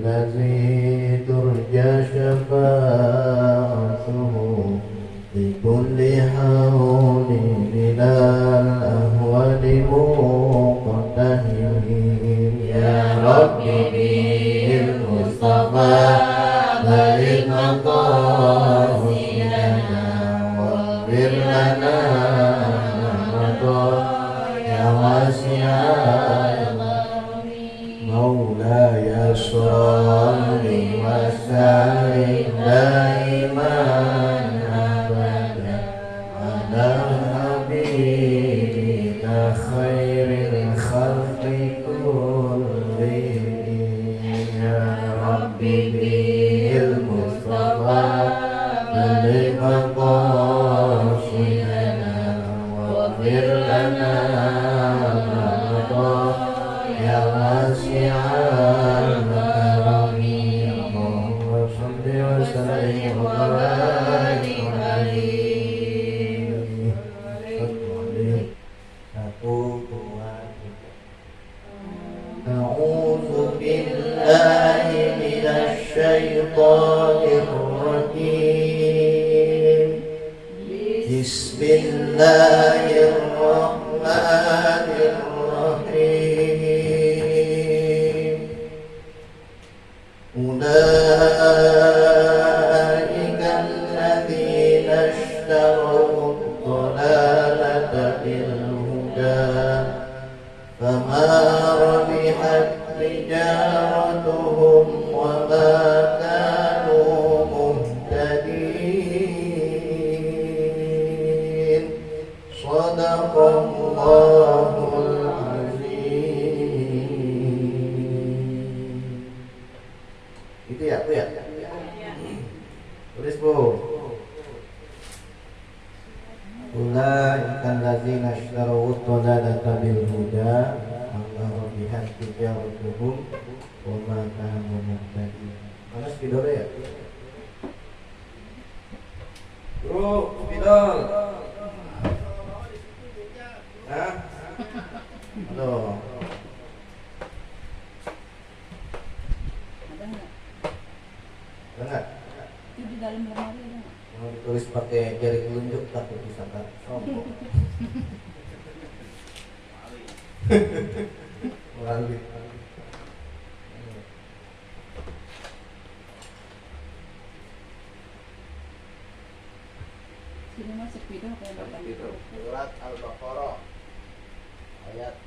الذي ترجى شفاعته بكل حول من الأهوال مقتهر يا ربي بالمصطفى بلغ مقاصدنا واغفر لنا ما مضى يا واسع مولاي صل وسلم دائما ابدا على حبيبك خير الخلق كلهم يا ربي بالمصطفى بلغ مقاصدنا واغفر لنا ما مضى يا واسع الكرم اللهم صل وسلم وبارك عليه. Satu, dua, tiga. A'udzu billahi minasy syaithanir rajim. Bismillahirrahmanirrahim. Ulaika alladzina ishtaraw ad-dalalata bil huda fama rabihat tijaratuhum wa ma kanu muhtadin. Shadaqallahul azim. Itu ya, Bu ya? Tulis, Bu. Ulaika alladzina ishtaraw ad-dalalata bil huda fama rabihat tijaratuhum wa ma kanu muhtadin. Mana spidol ya? Bro, spidol. Hah? Halo. Ada nggak? Itu di dalam lemari ada nggak? Mau ditulis pakai jari telunjuk takut disangka sombong. Wali. Sini masuk video kayak bapak Itu surat Al-Baqarah ayat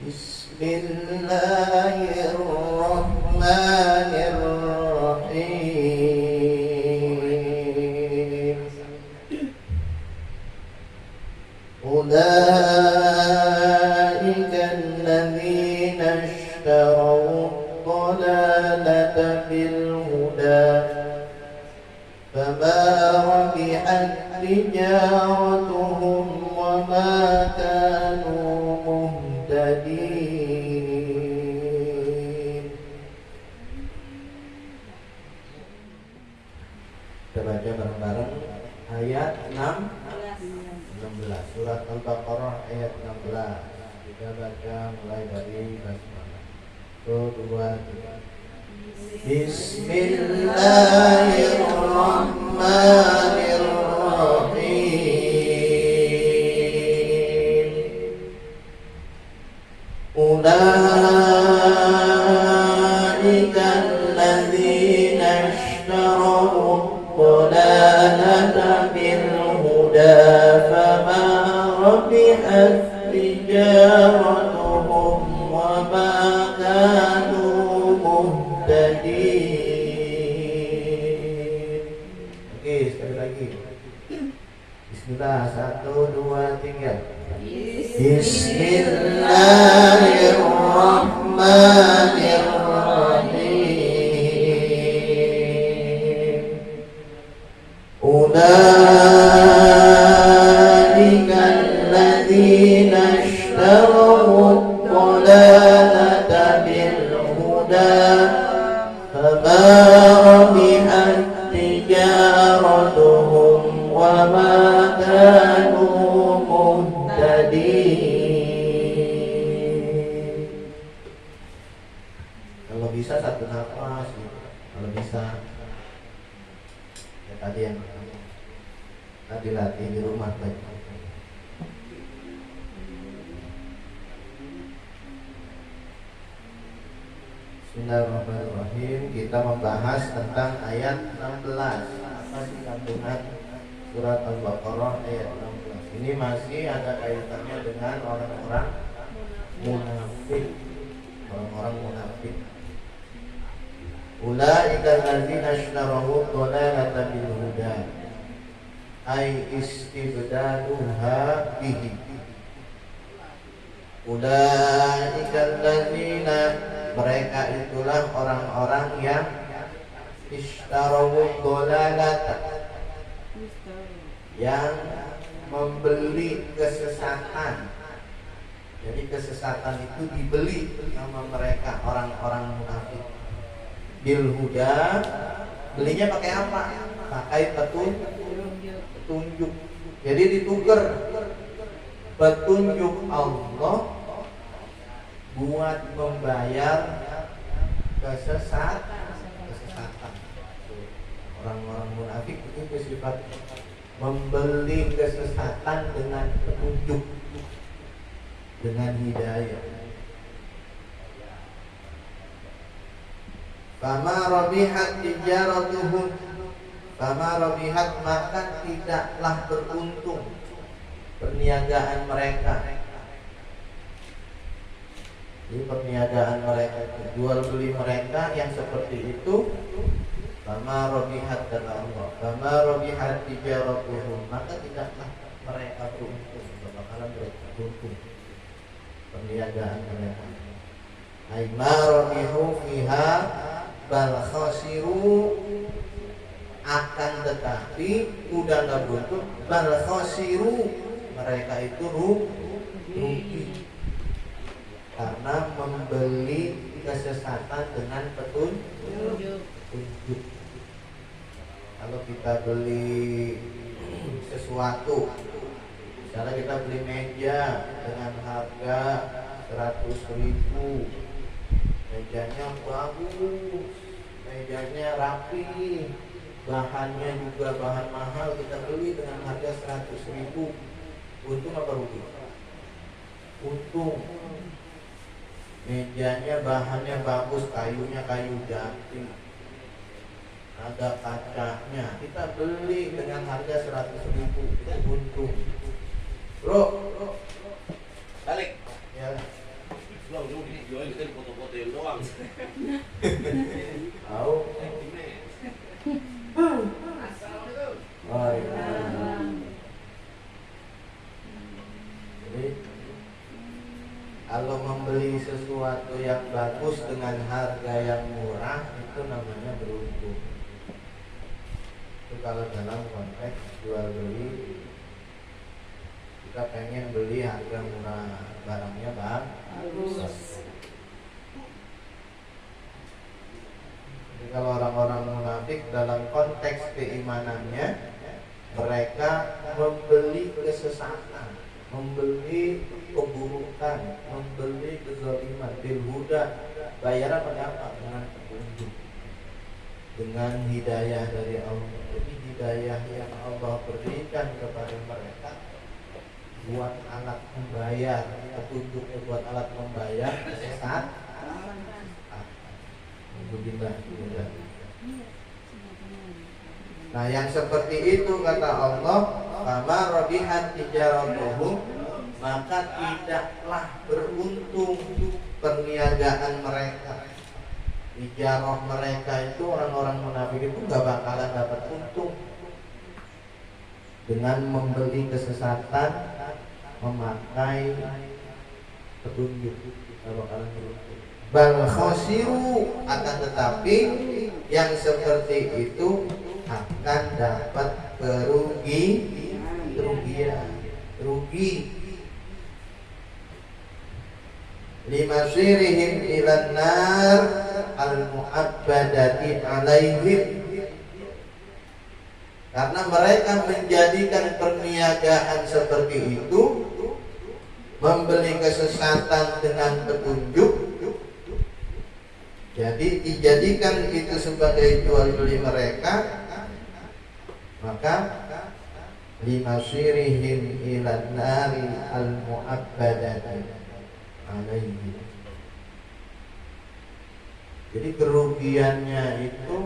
Bismillahirrahmanirrahim. Ulaika alladzina ishtaraw ad-dalalata bil huda fama rabihat tijaratuhum wa ma kanu muhtadin. Kita baca bareng-bareng ayat 16 surat Al-Baqarah ayat 16. Kita baca mulai dari basmalah. 1, 2, 3. Bismillahirrahmanirrahim. Ulaika alladzina ishtaraw ad-dalalata bil huda fama rabihat tijaratuhum wa ma kanu muhtadin. Oke, sekali lagi. Bismillah, 1, 2, 3. Bismillahirrahmanirrahim. Ulaika alladzina ishtaraw ad-dalalata bil huda fama rabihat tijaratuhum wa ma kanu muhtadin. Bismillahirrahmanirrahim. Kita membahas tentang ayat 16. Apa sih kandungan surat Al-Baqarah ayat 16? Ini masih ada kaitannya dengan orang-orang munafik. Orang-orang munafik. Ulaika alladzina ashtarahu dhalalata bil huda. Ai istibdaluha bihi. Ulaika alladzina, mereka itulah orang-orang yang ishtarawu dhalalata, yang membeli kesesatan. Jadi kesesatan itu dibeli sama mereka, orang-orang munafik. Bil huda, belinya pakai apa? Pakai petunjuk. Jadi ditukar petunjuk Allah buat membayar kesesatan. Orang-orang munafik itu sifat membeli kesesatan dengan petunjuk, dengan hidayah. Fama rabihat tijaratuhum, fama rabihat, maka tidaklah beruntung perniagaan mereka. Jadi perniagaan mereka, jual beli mereka yang seperti itu, fama rabihat, kata Allah, fama rabihat tijaratuhum, maka tidaklah mereka beruntung, bakalan beruntung perniagaan mereka. Ay ma rabihu fiha bal khasiru, akan tetapi udah nggak beruntung, bal khasiru, mereka itu rugi karena membeli kesesatan dengan petunjuk. Kalau kita beli sesuatu, misalnya kita beli meja dengan harga 100.000, mejanya bagus, mejanya rapi, bahannya juga bahan mahal, kita beli dengan harga 100.000, untung apa rugi? Untung. Mejanya bahannya bagus, kayunya kayu jati, ada kacanya, kita beli dengan harga 100.000, itu untung. Bro, balik. Ya. Belum jual kita foto-fotoin doang. Tahu? Oh, iya. Jadi kalau membeli sesuatu yang bagus dengan harga yang murah itu namanya beruntung. Itu kalau dalam konteks jual beli, kita pengen beli harga murah, barangnya bagus. Jadi kalau orang-orang munafik dalam konteks keimanannya, mereka membeli kesesatan, membeli keburukan, membeli kezaliman. Bil huda, bayaran pakai apa? Dengan petunjuk, dengan hidayah dari Allah. Jadi hidayah yang Allah berikan kepada mereka buat alat membayar, petunjuknya buat alat membayar kesesatan. Nah, yang seperti itu kata Allah, fama rabihat tijaratuhum, maka tidaklah beruntung perniagaan mereka. Tijarah mereka itu, orang-orang munafik itu gak bakalan dapat untung dengan membeli kesesatan, memakai petunjuk, gak bakalan beruntung. Bal khasiru, akan tetapi yang seperti itu akan dapat kerugian, rugi. Limasirihim ilan nar al-mu'abbadati alaihim, karena mereka menjadikan perniagaan seperti itu, membeli kesesatan dengan petunjuk. Jadi dijadikan itu sebagai jual beli mereka, maka limasirihim ilan nari al-mu'abbadati alaihi, Jadi kerugiannya itu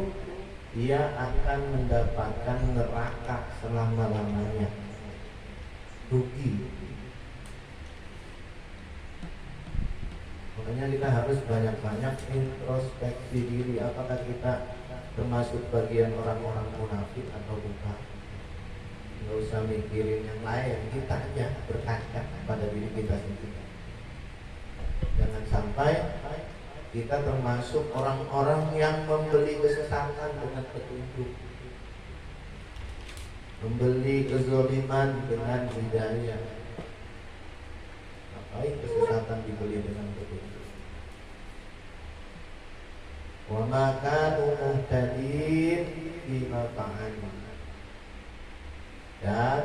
dia akan mendapatkan neraka selama-lamanya. Rugi. Makanya kita harus banyak-banyak introspeksi diri. Apakah kita termasuk bagian orang-orang munafik atau bukan? Nggak usah mikirin yang lain, kita aja berkaca pada diri kita sendiri. Jangan sampai kita termasuk orang-orang yang membeli kesesatan dengan petunjuk, membeli kezaliman dengan hidayah. Ngapain kesesatan dibeli dengan petunjuk? Wa ma kanu muhtadin bima fa'alu. Dan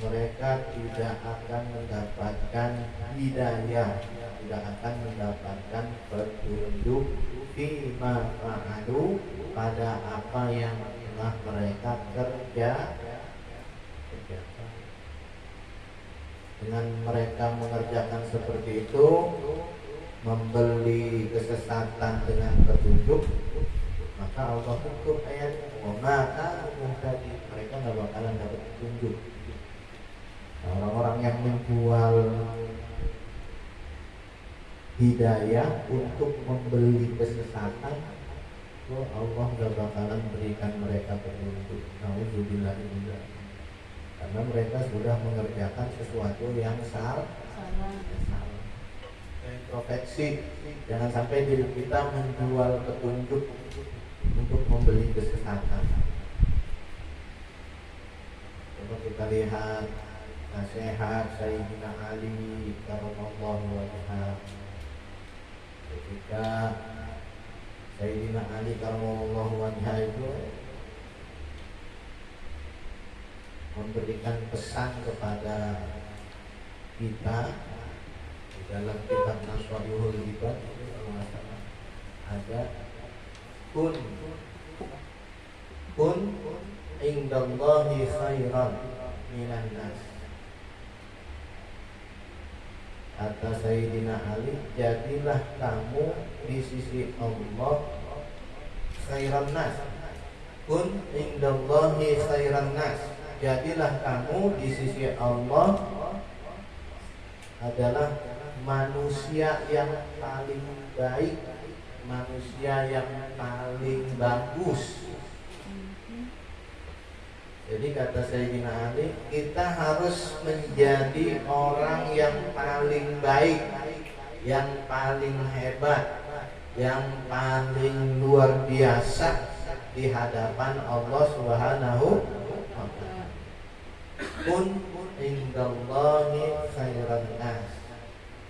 mereka tidak akan mendapatkan hidayah, tidak akan mendapatkan petunjuk bima fa'alu, pada apa yang telah mereka kerjakan. Dengan mereka mengerjakan seperti itu, membeli kesesatan dengan petunjuk, maka Allah tutup ayat maka tadi mereka nggak bakalan dapat petunjuk. Nah, orang-orang yang menjual hidayah untuk membeli kesesatan, Allah nggak bakalan berikan mereka petunjuk. Nauzubillah, karena mereka sudah mengerjakan sesuatu yang salah. Introspeksi, jangan sampai diri kita menjual petunjuk untuk membeli kesesatan. Coba kita lihat nasihat Sayyidina Ali karramallahu wajhah. Ketika Sayyidina Ali karramallahu wajhah itu memberikan pesan kepada kita dalam kitab Nasrulul Ibad itu ada kun indallahi khairan minan nas. Kata Sayyidina Ali, jadilah kamu di sisi Allah khairan nas. Kun indallahi khairan nas, jadilah kamu di sisi Allah adalah manusia yang paling baik, manusia yang paling bagus. Jadi kata Sayyidina Ali, kita harus menjadi orang yang paling baik, yang paling hebat, yang paling luar biasa di hadapan Allah Subhanahu wa ta'ala. Kun indallahi khairan nas,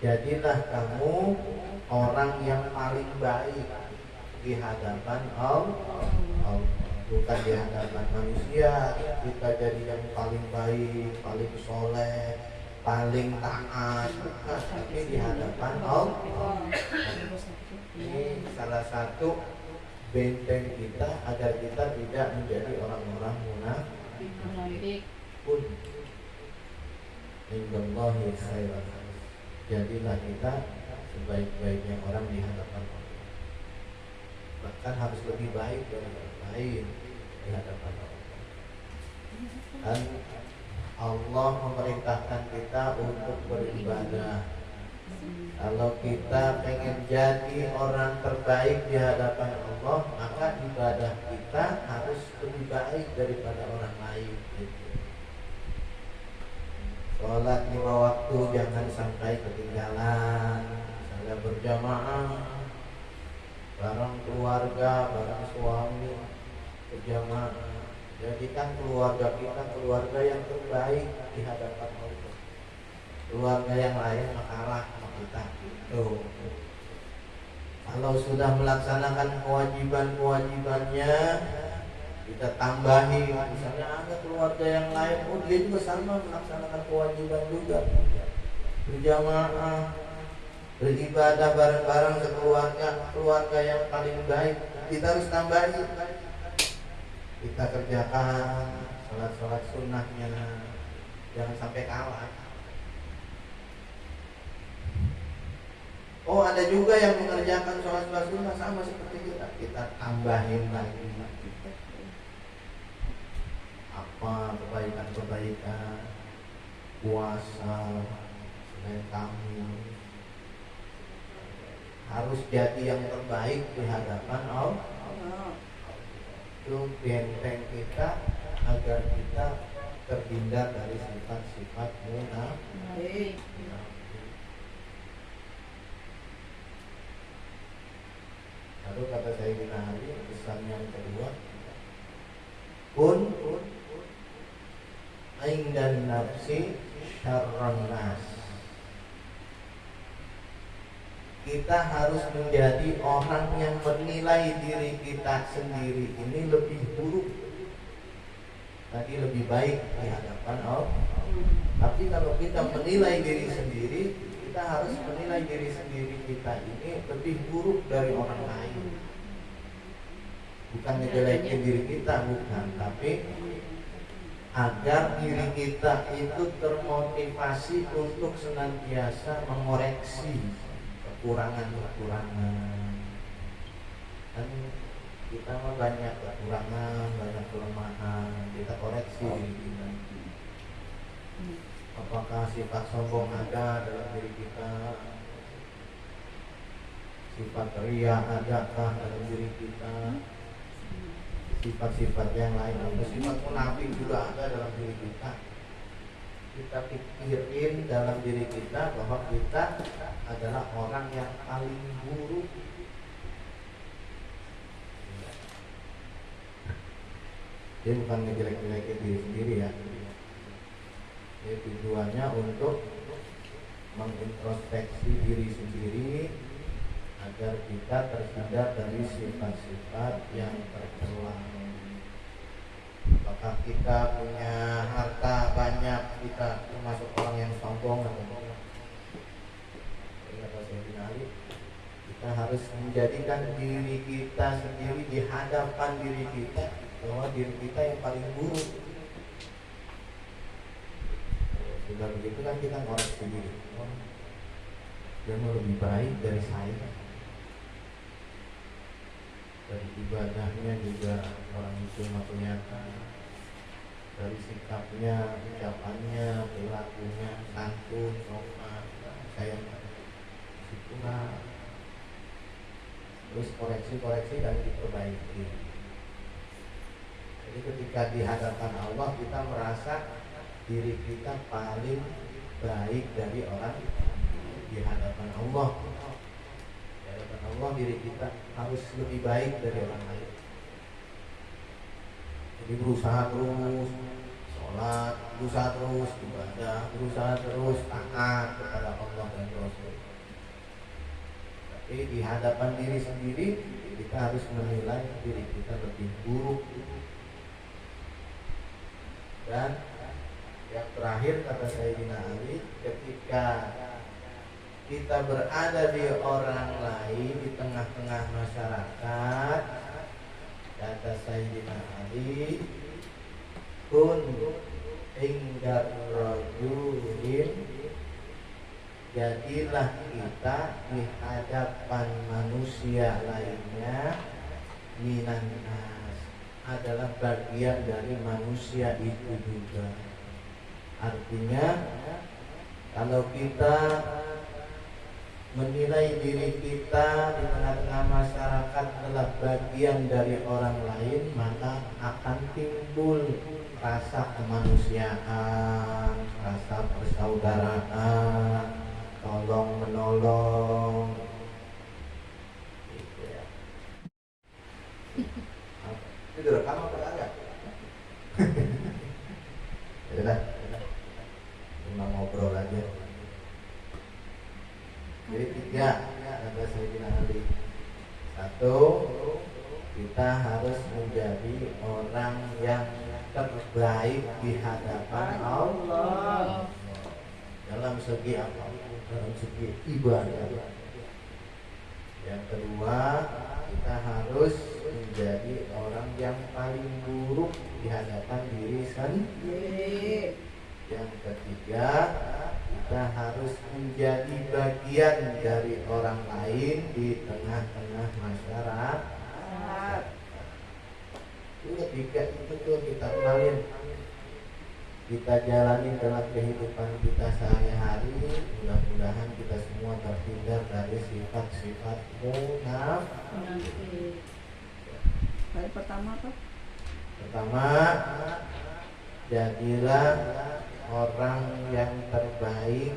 jadilah kamu orang yang paling baik di hadapan Allah, bukan di hadapan manusia. Kita jadi yang paling baik, paling soleh, paling taat, bukan, tapi di hadapan Allah. Ini salah satu benteng kita agar kita tidak menjadi orang-orang munafik. Pun indallahi khairan, jadilah kita sebaik-baiknya orang di hadapan Allah. Bahkan harus lebih baik dari orang lain di hadapan Allah. Dan Allah memerintahkan kita untuk beribadah. Kalau kita pengen jadi orang terbaik di hadapan Allah, maka ibadah kita harus lebih baik daripada orang lain. Sholat 5 waktu jangan sampai ketinggalan. Misalnya berjamaah bareng keluarga, bareng suami, berjamaah. Jadikan keluarga kita keluarga yang terbaik di hadapan Allah. Keluarga yang lain kalah sama kita. Tuh. Kalau sudah melaksanakan kewajiban-kewajibannya, kita tambahi. Misalnya ada keluarga yang lain, dia juga sama melaksanakan kewajiban juga, berjamaah, beribadah bareng-bareng sekeluarga, keluarga yang paling baik. Kita harus tambahi. Kita kerjakan sholat-sholat sunnahnya, jangan sampai kalah. Oh, ada ada juga yang mengerjakan sholat sunnah sama seperti kita tambahin lagi apa kebaikan-kebaikan puasa selain kami harus jadi yang terbaik di hadapan Allah. Itu benteng kita agar kita terhindar dari sifat-sifat munafik. Lalu kata Sayyidina Ali, pesan yang kedua, kun indan nafsi syarran nas. Kita harus menjadi orang yang menilai diri kita sendiri ini lebih buruk, tadi lebih baik di hadapan Allah. Tapi kalau kita menilai diri sendiri, kita harus menilai diri sendiri kita ini lebih buruk dari orang lain. Bukan ngejelekin diri kita, bukan, tapi agar diri kita itu termotivasi untuk senantiasa mengoreksi kekurangan-kekurangan. Dan kita mah banyak kekurangan, banyak kelemahan, kita koreksi diri kita. Apakah sifat sombong ada dalam diri kita? Sifat ria adakah dalam diri kita? Sifat-sifat yang lain, atau sifat munafik juga ada dalam diri kita. Kita pikirin dalam diri kita bahwa kita adalah orang yang paling buruk. Dia bukan ngejelek-jelekin diri sendiri ya. Dia tujuannya untuk mengintrospeksi diri sendiri agar kita terhindar dari sifat-sifat yang tercela. Apakah kita punya harta banyak, kita termasuk orang yang sombong atau enggak? Kata Sayyidina Ali, kita harus menjadikan diri kita sendiri di hadapan diri kita bahwa diri kita yang paling buruk. Sudah begitu kan kita ngoreksi diri, dia mau lebih baik dari saya. Dari ibadahnya juga orang itu ternyata, dari sikapnya, ucapannya, perilakunya, santun, sopan, saya kurang. Terus koreksi dan diperbaiki. Jadi ketika di hadapan Allah kita merasa diri kita paling baik dari orang di hadapan Allah. Allah, diri kita harus lebih baik dari orang lain. Jadi berusaha terus sholat, berusaha terus ibadah, berusaha terus taat kepada Allah dan Rasul. Tapi di hadapan diri sendiri kita harus menilai diri kita lebih buruk. Dan yang terakhir kata Sayyidina Ali, ketika kita berada di orang lain, di tengah-tengah masyarakat, kata Sayyidina Ali, kun ingdar rajulin, jadilah kita di hadapan manusia lainnya, minan nas, adalah bagian dari manusia itu juga. Artinya kalau kita menilai diri kita di tengah-tengah masyarakat adalah bagian dari orang lain, maka akan timbul rasa kemanusiaan, rasa persaudaraan, tolong menolong, gitu ya. Itu rekam apa enggak? Ya, cuma ngobrol aja. Jadi tiga kata Sayyidina Ali. Satu, kita harus menjadi orang yang terbaik di hadapan Allah dalam segi apa? Dalam segi ibadah. Yang kedua, kita harus menjadi orang yang paling buruk di hadapan diri sendiri. Yang ketiga, kita harus menjadi bagian dari orang lain di tengah-tengah masyarakat. Itu ketika itu tuh kita kenalin, kita jalani dalam kehidupan kita sehari-hari. Mudah-mudahan kita semua terhindar dari sifat-sifat munafik. Hari pertama apa? Pertama, jadilah orang yang terbaik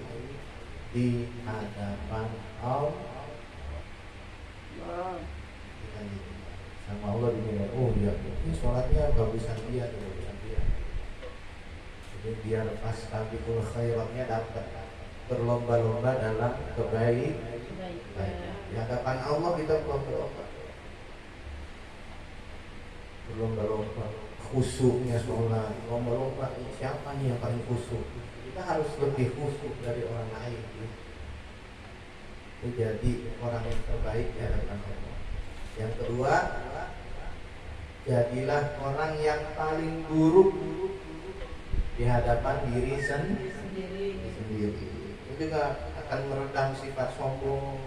di hadapan Allah. Sama Allah dibilang, oh ya, ini sholatnya bagusan dia, bagusan dia. Jadi biar pas tabiul khairatnya dapat, berlomba-lomba dalam kebaikan. Di hadapan Allah kita berlomba-lomba, khusyuknya sholat, lomba-lomba siapa nih yang paling khusyuk. Kita harus lebih khusyuk dari orang lain. Itu jadi orang yang terbaik di hadapan Allah. Yang kedua, jadilah orang yang paling buruk di hadapan diri sendiri. Itu juga akan meredam sifat sombong.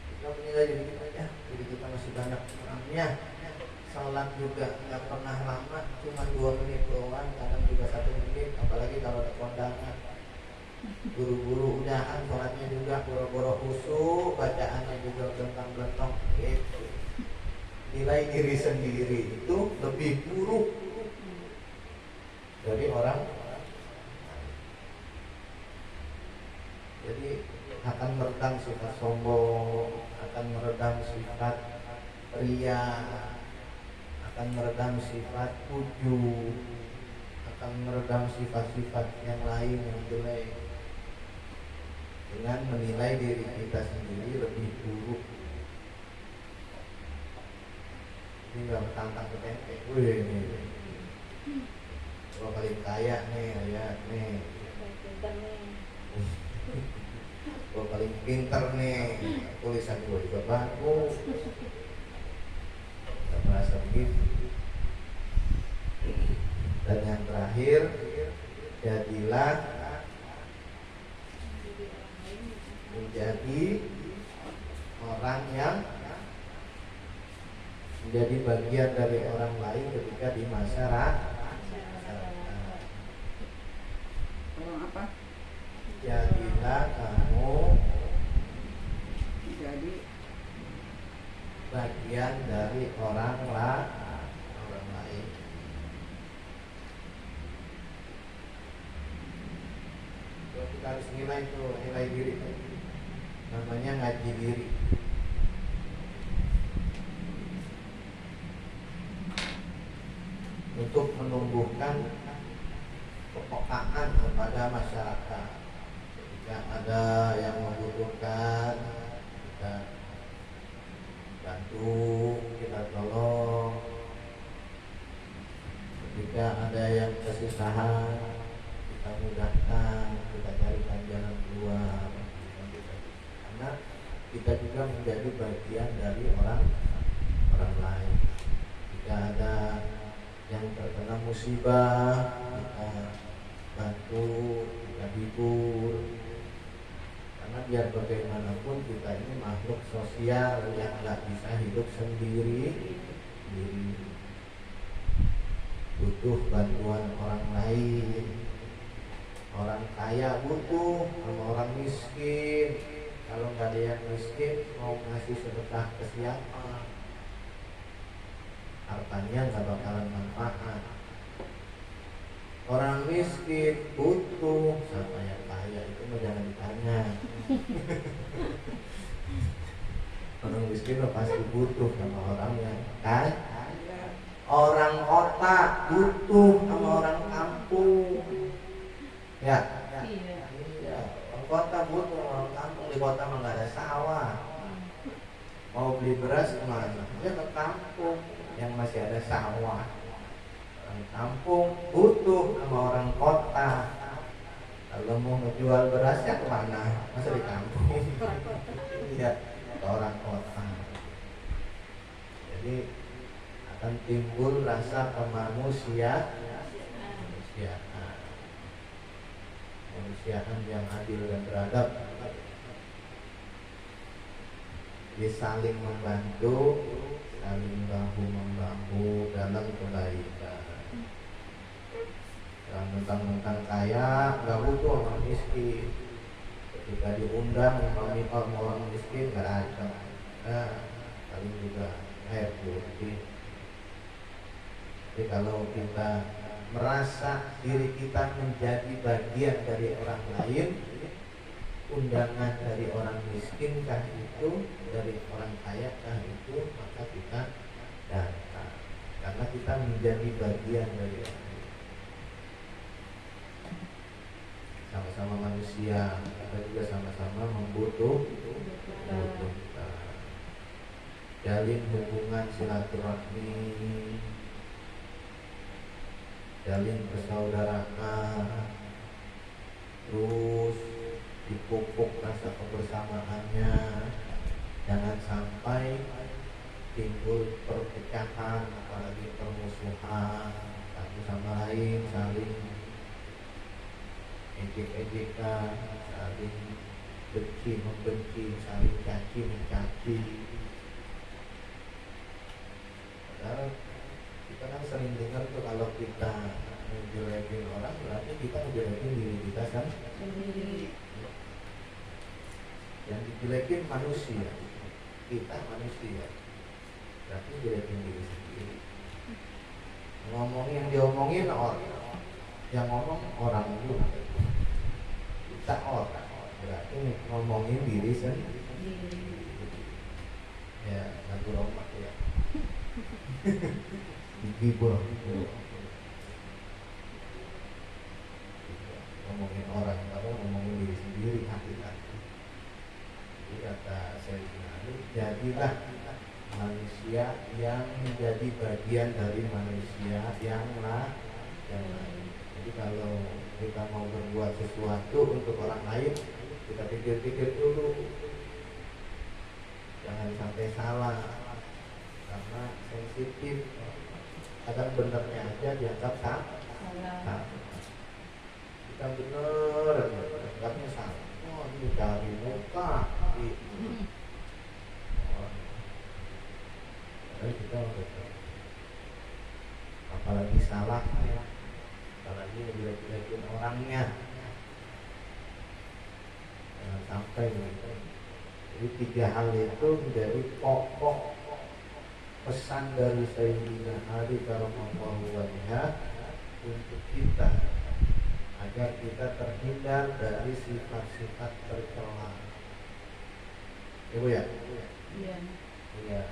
Kita menilai diri kita ya, diri kita masih banyak kurangnya. Salat juga nggak pernah lama, cuma 2 menit doang, kadang juga 1 menit, apalagi kalau ada kondangan. Buru-buru udahan, sholatnya juga boro-boro khusyuk, bacaannya juga belentang-belentang gitu. Nilai diri sendiri itu lebih buruk dari orang. Jadi akan meredam sifat sombong, akan meredam sifat ria, akan meredam sifat ujub, akan meredam sifat-sifat yang lain yang jelek, dengan menilai diri kita sendiri lebih buruk. Ini nggak bertantang ke tempe, wih nih, gua paling kaya nih, ya nih, gua paling pinter nih, tulisan gua juga bagus, kita merasa begitu. Dan yang terakhir, jadilah menjadi orang yang menjadi bagian dari orang lain ketika di masyarakat. Orang apa? Jadilah kamu Jadi bagian dari orang lain. Kita harus nilai tuh, nilai diri. Namanya ngaji diri. Untuk menumbuhkan kepekaan kepada masyarakat. Jika ada yang membutuhkan, kita bantu, kita tolong. Ketika ada yang kesusahan, kita mudahkan, kita carikan jalan keluar. Karena kita juga menjadi bagian dari orang lain. Jika ada yang terkena musibah, kita bantu, kita hibur. Karena biar bagaimanapun kita ini makhluk sosial yang nggak bisa hidup sendiri, butuh bantuan orang lain. Orang kaya butuh sama orang miskin. Kalau nggak ada yang miskin, mau ngasih sedekah ke siapa? Hartanya nggak bakalan manfaat. Orang miskin butuh sama yang kaya, itu mah jangan ditanya. Orang miskin pasti butuh sama orang yang kaya. Orang kota butuh sama orang kampung. Ya. Orang kota butuh orang kampung. Di kota mah nggak ada sawah. Mau beli beras kemana? Ya ke kampung yang masih ada sawah. Orang kampung butuh sama orang kota. Kalau mau ngejual berasnya kemana? Masa di kampung? Iya, ke orang kota. Jadi akan timbul rasa kemanusiaan. kemanusiaan yang adil dan beradab. Dia saling membantu, saling bahu membahu dalam kebaikan. Yang mentang-mentang kaya nggak butuh orang miskin. Ketika diundang orang miskin nggak ada. Paling juga air putih. Jadi kalau kita merasa diri kita menjadi bagian dari orang lain, undangan dari orang miskin kah itu, dari orang kaya kah itu, maka kita datang karena kita menjadi bagian dari orang lain. Sama-sama manusia, kita juga sama-sama membutuhkan. Jalin hubungan silaturahmi, jalin persaudaraan, terus dipupuk rasa kebersamaannya. Jangan sampai timbul perpecahan, apalagi permusuhan satu sama lain, saling ejek-ejekan, saling benci membenci, saling caci mencaci. Padahal kita kan sering dengar tuh kalau kita ngejelekin orang berarti kita ngejelekin diri kita kan Sendiri. yang dijelekin manusia, kita manusia, berarti ngejelekin diri sendiri. Ngomongin yang diomongin orang, yang ngomong orang juga, kita orang, berarti ngomongin diri sendiri. Ya, lagu Roma ya. Digibur. Ngomongin orang, tapi ngomongin diri sendiri hati-hati. Jadi kata Sayyidina Ali, jadilah manusia yang menjadi bagian dari manusia yang lain. Jadi kalau kita mau berbuat sesuatu untuk orang lain, kita pikir-pikir dulu, jangan sampai salah, karena sensitif. Kadang benernya aja dianggap salah. Kita bener, anggapnya salah. Oh, ini dari muka. Jadi kita betul. Apalagi salahnya, apalagi jelek-jelekin orangnya. Jangan sampai gitu. Jadi 3 hal itu menjadi pokok pesan dari Sayyidina Ali karramallahu wajhah untuk kita, agar kita terhindar dari sifat-sifat tercela. Ibu ya? Iya. Iya.